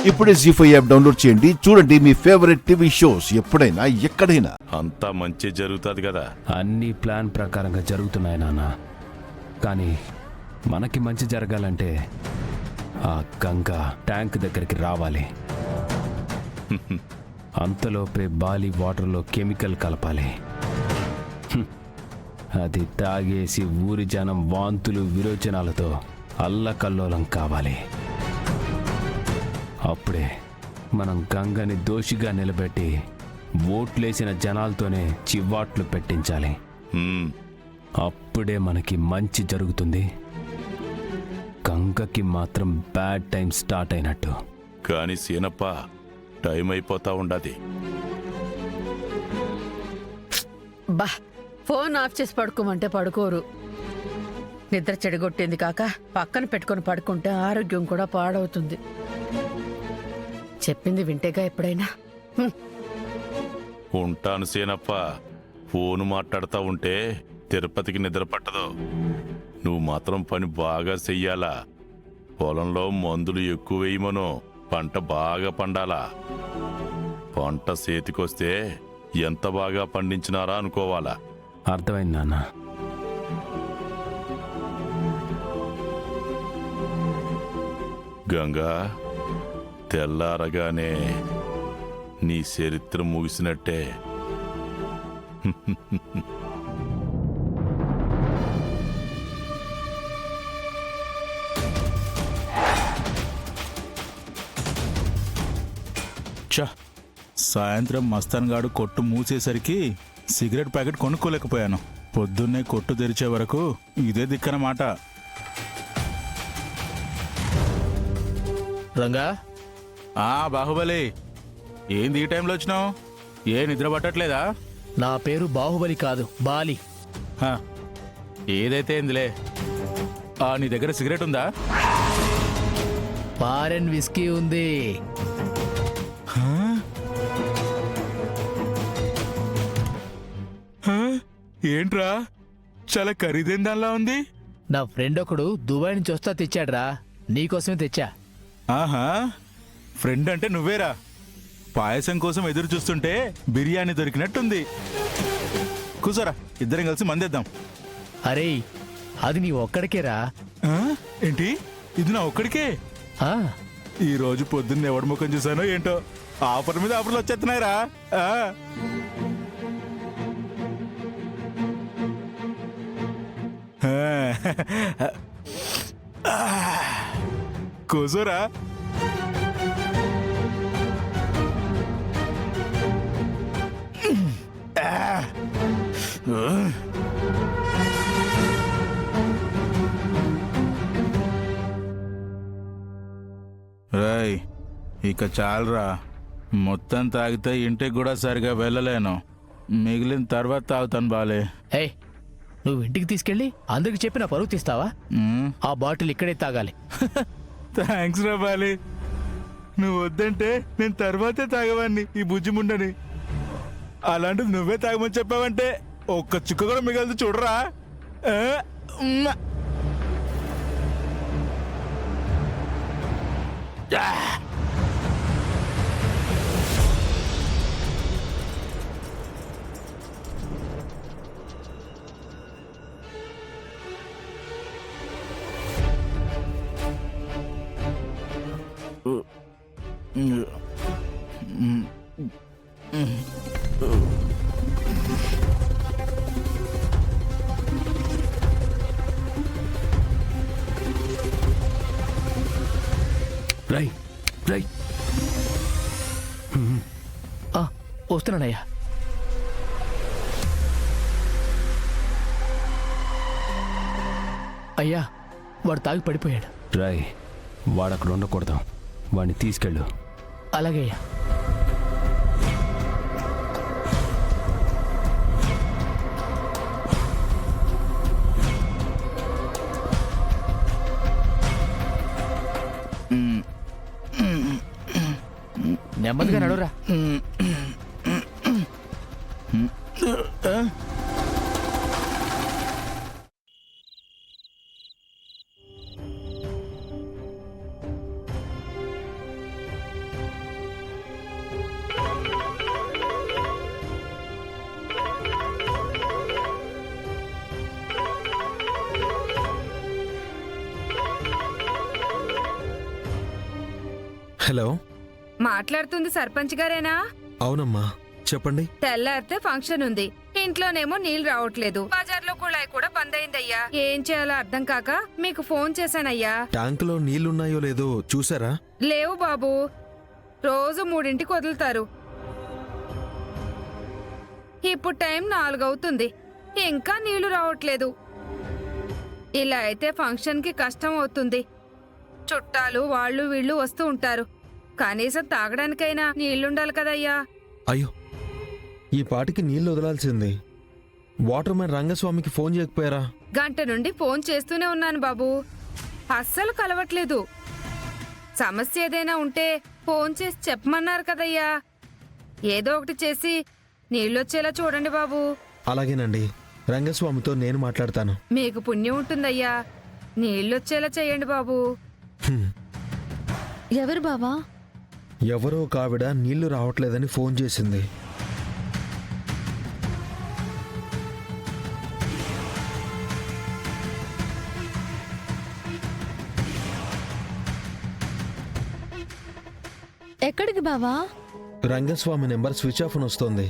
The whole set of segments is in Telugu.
ఇప్పుడే జీ5 యాప్ డౌన్లోడ్ చేయండి. చూడండి మీ ఫేవరెట్ టీవీ షోస్ ఎప్పుడైనా ఎక్కడైనా. అంతా మంచి జరుగుతుంది కదా. అన్ని ప్లాన్ ప్రకారంగా జరుగుతున్నాయి నాన్న. కానీ మనకి మంచి జరగాలంటే ఆ గంగ ట్యాంక్ దగ్గరికి రావాలి. అంతలోపే బాలి వాటర్లో కెమికల్ కలపాలి. అది తాగేసి ఊరి జనం వాంతులు విరోచనాలతో అల్లకల్లోలం కావాలి. అప్పుడే మనం గంగని దోషిగా నిలబెట్టి ఓట్లేసిన జనాలతోనే చివాట్లు పెట్టించాలి. అప్పుడే మనకి మంచి జరుగుతుంది. గంగకి మాత్రం బ్యాడ్ టైం స్టార్ట్ అయినట్టు. కానీ సీనప్ప టైం అయిపోతా ఉండది. బా ఫోన్ ఆఫ్ చేసి పడుకోమంటే పడుకోరు. నిద్ర చెడగొట్టింది కాక పక్కన పెట్టుకొని పడుకుంటే ఆరోగ్యం కూడా పాడవుతుంది. చెప్పింది వింటేగా ఎప్పుడైనా. ఉంటాను సీనప్ప. ఫోను మాట్లాడుతూ ఉంటే తిరుపతికి నిద్ర పట్టదు. నువ్వు మాత్రం పని బాగా చెయ్యాలా. పొలంలో మందులు ఎక్కువ వేయమను. పంట బాగా పండాలా. పంట చేతికొస్తే ఎంత బాగా పండించినారా అనుకోవాలా. అర్థమైంది నాన్న. గంగా, తెల్లారగానే నీ చరిత్ర ముగిసినట్టే. సాయంత్రం మస్తాన్ గాడు కొట్టు మూసేసరికి సిగరెట్ ప్యాకెట్ కొనుక్కోలేకపోయాను. పొద్దున్నే కొట్టు తెరిచే వరకు ఇదే దిక్కనమాట. రంగా, బాహుబలి, ఏంది ఈ టైంలో వచ్చినావు? ఏ నిద్ర పట్టట్లేదా? నా పేరు బాహుబలి కాదు, బాలి. ఏదైతే ఏందిలే. నీ దగ్గర సిగరెట్ ఉందా? ఫారెన్ విస్కీ ఉంది. ఏంట్రా, చాలా ఖరీదైన దానిలా ఉంది. నా ఫ్రెండ్ ఒకడు దుబాయ్ నుంచి వస్తా తెచ్చాడ్రా, నీకోసమే తెచ్చా. ఆహా, ఫ్రెండ్ అంటే నువ్వేరా. పాయసం కోసం ఎదురు చూస్తుంటే బిర్యానీ దొరికినట్టుంది. కూసోరా, ఇద్దరం కలిసి మందేద్దాం. అరే, అది నీ ఒక్కడికేరా. ఏంటి, ఇది నా ఒక్కడికే? ఈ రోజు పొద్దున్న ఎవడి ముఖం చూసానో ఏంటో, ఆఫర్ మీద ఆఫర్లు వచ్చేస్తున్నాయిరా. కూసోరా. రాయ్, ఇక చాలరా. మొత్తం తాగితే ఇంటికి కూడా సరిగా వెళ్ళలేను. మిగిలిన తర్వాత తాగుతాను బాలే. ఏయ్, నువ్వు ఇంటికి తీసుకెళ్ళి అందరికి చెప్పి నా పరువు తీస్తావా? ఆ బాటిల్ ఇక్కడే తాగాలి. థ్యాంక్స్ రా బాలి. నువ్వు వద్దంటే నేను తర్వాతే తాగవాన్ని ఈ బుజ్జిముండని. అలాంటిది నువ్వే తాగమని చెప్పావంటే ఒక్క చుక్క కూడా మిగలదు చూడరా. రై రై వస్తున్నానయ్యా. అయ్యా, వాడు తాగి పడిపోయాడు. రై, వాడక్కడ ఉండకూడదు. వాడిని తీసుకెళ్ళు. అలాగే అయ్యా. నెమ్మదిగా నడురా. హలో, మాట్లాడుతుంది సర్పంచ్ గారేనా? అవునమ్మా, చెప్పండి. తెల్లారితే ఫంక్షన్ ఉంది, ఇంట్లోనేమో నీళ్లు రావట్లేదు, బజార్లో కుళాయి కూడా బంద్ అయిందయ్యా. ఏం చేయాలో అర్థం కాక మీకు ఫోన్ చేశానయ్యా. ట్యాంకులో నీళ్లున్నాయో లేదో చూసారా? లేవు బాబు, రోజు 3ంటికి వదులుతారు. ఇప్పుడు టైం 4 అవుతుంది, ఇంకా నీళ్లు రావట్లేదు. ఇలా అయితే ఫంక్షన్కి కష్టం అవుతుంది. చుట్టాలు వాళ్ళు వీళ్ళు వస్తూ ఉంటారు, కనీసం తాగడానికైనా నీళ్లుండాలి కదయ్యా. అయ్యో, ఈ పాటికి నీళ్లు వదలాల్సింది. వాటర్ మ్యాన్ రంగస్వామికి ఫోన్ చేయకపోయారా? గంట నుండి ఫోన్ చేస్తూనే ఉన్నాను బాబు, అస్సలు కలవట్లేదు. సమస్య ఏదైనా ఉంటే ఫోన్ చేసి చెప్పమన్నారు కదయ్యా. ఏదో ఒకటి చేసి నీళ్ళొచ్చేలా చూడండి బాబు. అలాగేనండి, రంగస్వామితో నేను మాట్లాడతాను. మీకు పుణ్యం ఉంటుందయ్యా, నీళ్ళొచ్చేలా చేయండి బాబు. హ్మ్. ఎవరు బావా? ఎవరో ఒక ఆవిడ నీళ్లు రావట్లేదని ఫోన్ చేసింది. ఎక్కడికి బావా? రంగస్వామి నెంబర్ స్విచ్ ఆఫ్ అని వస్తోంది.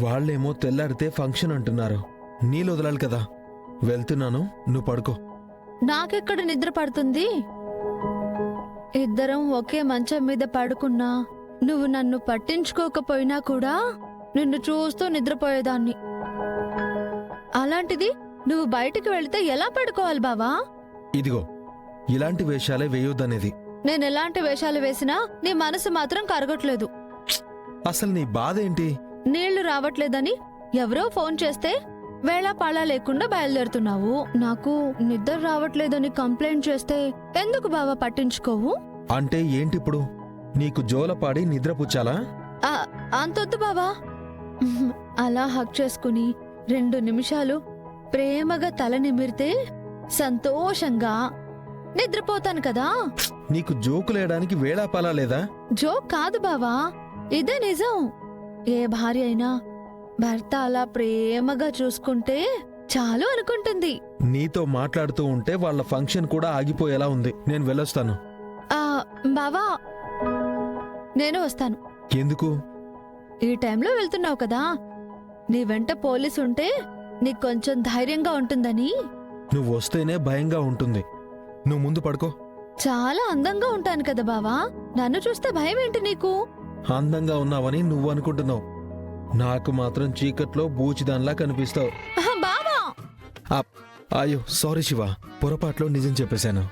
వాళ్ళేమో తెల్లారితే ఫంక్షన్ అంటున్నారు. నీళ్ళు వదలాలి కదా. వెళ్తున్నాను, నువ్వు పడుకో. నాకెక్కడ నిద్ర పడుతుంది? ఇద్దరం ఒకే మంచం మీద పడుకున్నా నువ్వు నన్ను పట్టించుకోకపోయినా కూడా నిన్ను చూస్తూ నిద్రపోయేదాన్ని. అలాంటిది నువ్వు బయటికి వెళితే ఎలా పడుకోవాలి బావా? ఇదిగో, ఇలాంటి వేషాలే వేయొద్దనేది. నేను ఎలాంటి వేషాలు వేసినా నీ మనసు మాత్రం కరగట్లేదు. అసలు నీ బాధ ఏంటి? నీళ్లు రావట్లేదని ఎవరో ఫోన్ చేస్తే వేళాపాళా లేకుండా బయలుదేరుతున్నావు. నాకు నిద్ర రావట్లేదని కంప్లైంట్ చేస్తే ఎందుకు బావా పట్టించుకోవు? అంటే ఏంటిప్పుడు? నీకు జోలపాడి నిద్రపుచ్చాలా? అంతొద్దు బావా. అలా హక్ చేసుకుని 2 నిమిషాలు ప్రేమగా తల నిమిరితే సంతోషంగా నిద్రపోతాను కదా. నీకు జోకులేయడానికి వేళాపాలా లేదా? జోక్ కాదు బావా, ఇదే నిజం. ఏ భార్య అయినా భర్త అలా ప్రేమగా చూసుకుంటే చాలు అనుకుంటుంది. నీతో మాట్లాడుతూ ఉంటే వాళ్ళ ఫంక్షన్ కూడా ఆగిపోయేలా ఉంది. నేను వెళ్ళొస్తాను. బావా, నేను వస్తాను. ఎందుకు? ఈ టైంలో వెళ్తున్నావు కదా, నీ వెంట పోలీసు ఉంటే నీకు కొంచెం ధైర్యంగా ఉంటుందని. నువ్వు వస్తేనే భయంగా ఉంటుంది. నువ్వు ముందు పడుకో. చాలా అందంగా ఉంటాను కదా బావా, నన్ను చూస్తే భయం ఏంటి నీకు? అందంగా ఉన్నావని నువ్వు అనుకుంటున్నావు, నాకు మాత్రం చీకట్లో బూచిదాన్లా కనిపిస్తావు. బావా! అయ్యో సారీ శివ, పొరపాట్లో నిజం చెప్పేశాను.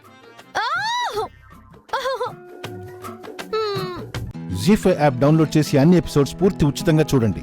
జీ5 యాప్ డౌన్లోడ్ చేసి అన్ని ఎపిసోడ్స్ పూర్తి ఉచితంగా చూడండి.